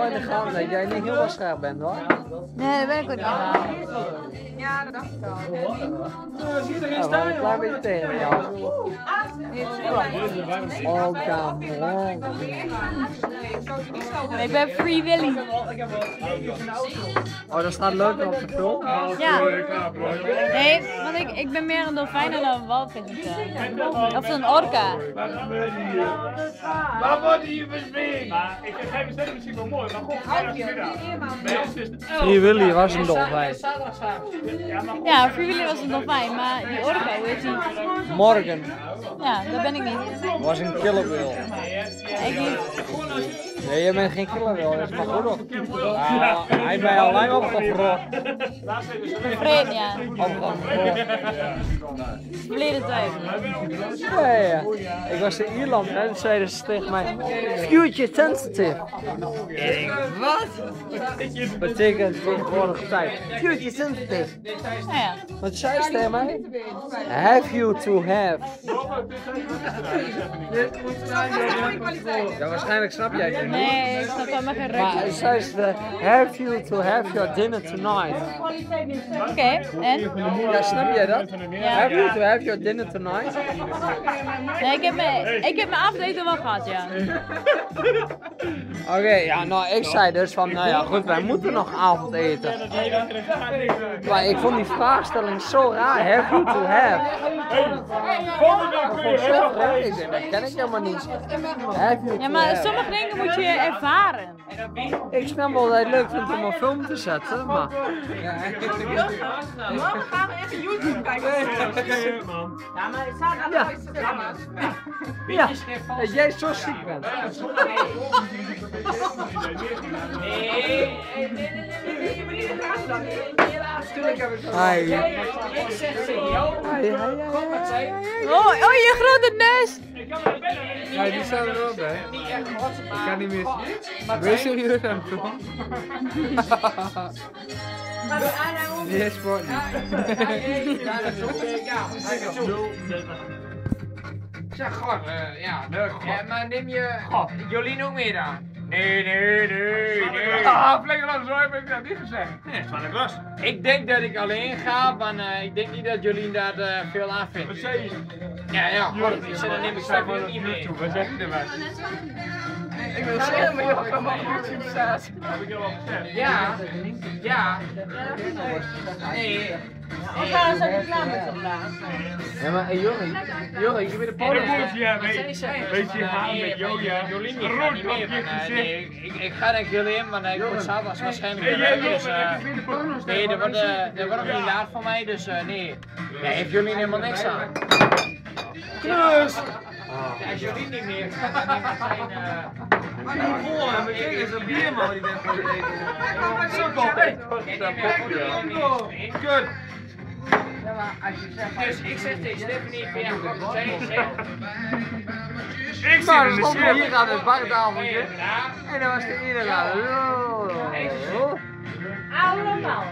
wel in de gaten dat jij niet heel scherp bent hoor. Nee, dat ben ik ook niet. Ja, dat dacht ik al. Ja, wel een klein beetje tegen jou. Oh, come on. Ik ben Free Willy. Oh, dat staat leuk op de film. Ja. Nee, want ik ben meer een dolfijn dan een walvis. Of een orka. Waar wordt hier besmeerd? Maar ik geef het zelf misschien wel mooi, maar god, Free Willy was een dolfijn. Ja, Free Willy was een dolfijn, maar die orka, hoe heet die? Morgan Ja, dat ben ik niet. was een killer whale. Ik niet. Nee, je bent geen killer whale, dat is maar goed op. Hij heeft mij al lang opgevroren. Vreemd, ja. Opgevroren. Verleden tijd. Ja. Ik was in Ierland en zeiden ze tegen mij, future sensitive. En ik, wat? Betekent tegenwoordige tijd. Future sensitive. Nou ja. Wat zei ze tegen mij? Have you to have. Ja, waarschijnlijk snap jij het niet. Nee, ik snap helemaal geen Maar ruk. zei ze, have you to have your dinner tonight. Oké, en? Ja, snap jij dat? Ja. Have you to have your dinner tonight? Nee, ik heb mijn avondeten wel gehad, ja. Oké, ja, nou ik zei dus van, nou ja goed, wij moeten nog avondeten. Maar ik vond die vraagstelling zo raar, have you to have. Ik denk, dat ken ik helemaal niet. Have you Ja, to maar have. sommige dingen moet je ervaren. Ik snap wel dat je het leuk vindt om een film te zetten, maar... Morgen gaan we even YouTube kijken. Ja, maar het staat aan de mooiste programma's. Ja, dat jij zo ziek bent. Nee, je moet niet de gaten dan. Natuurlijk heb ik dat. Hi. Ik zeg serieus. Oh, je grote neus! Ja, die staan er ook bij. Ik kan niet meer. Ben je serieus aan het doen? Die is sport Zeg, god, ja, leuk. Ja, maar neem je Jolien ook mee dan? Nee. Ah, Vlegeland, zo heb ik dat niet gezegd. Nee, van de klas. Ik denk dat ik alleen ga, maar ik denk niet dat Jolien daar veel aan Wat vindt. zei je? Ja, god, ik zeg, dan neem ik straks ook niet mee. Wat zeg je erbij? Ik wil zeggen, maar je programma op YouTube staat. Heb ik jou al gezegd? Ja. Nee. We gaan zo reclame op plaats. Ja, maar Jorrie, je bent een Polo podium. ja, weet je, haar met Joja. Jolien die gaat niet mee, maar nee, ik ga denk Jolien, maar ik moet s'avonds waarschijnlijk weer weg, dus nee, dat wordt ook niet laat voor mij, dus nee. Daar heeft Jolien helemaal niks aan. Knus! Als Jolien niet meer gaat, dan neemt zijn... Maar niet vol, hè, maar kijk eens, een bierman die bent voor je eten. Sukkel! Kut! Dus ik zeg tegen Stephanie van ja, wat zei je? Ik Nou, zit in dan de stond we hier shit. aan het bartafeltje. En dan was de ene aan. Allemaal.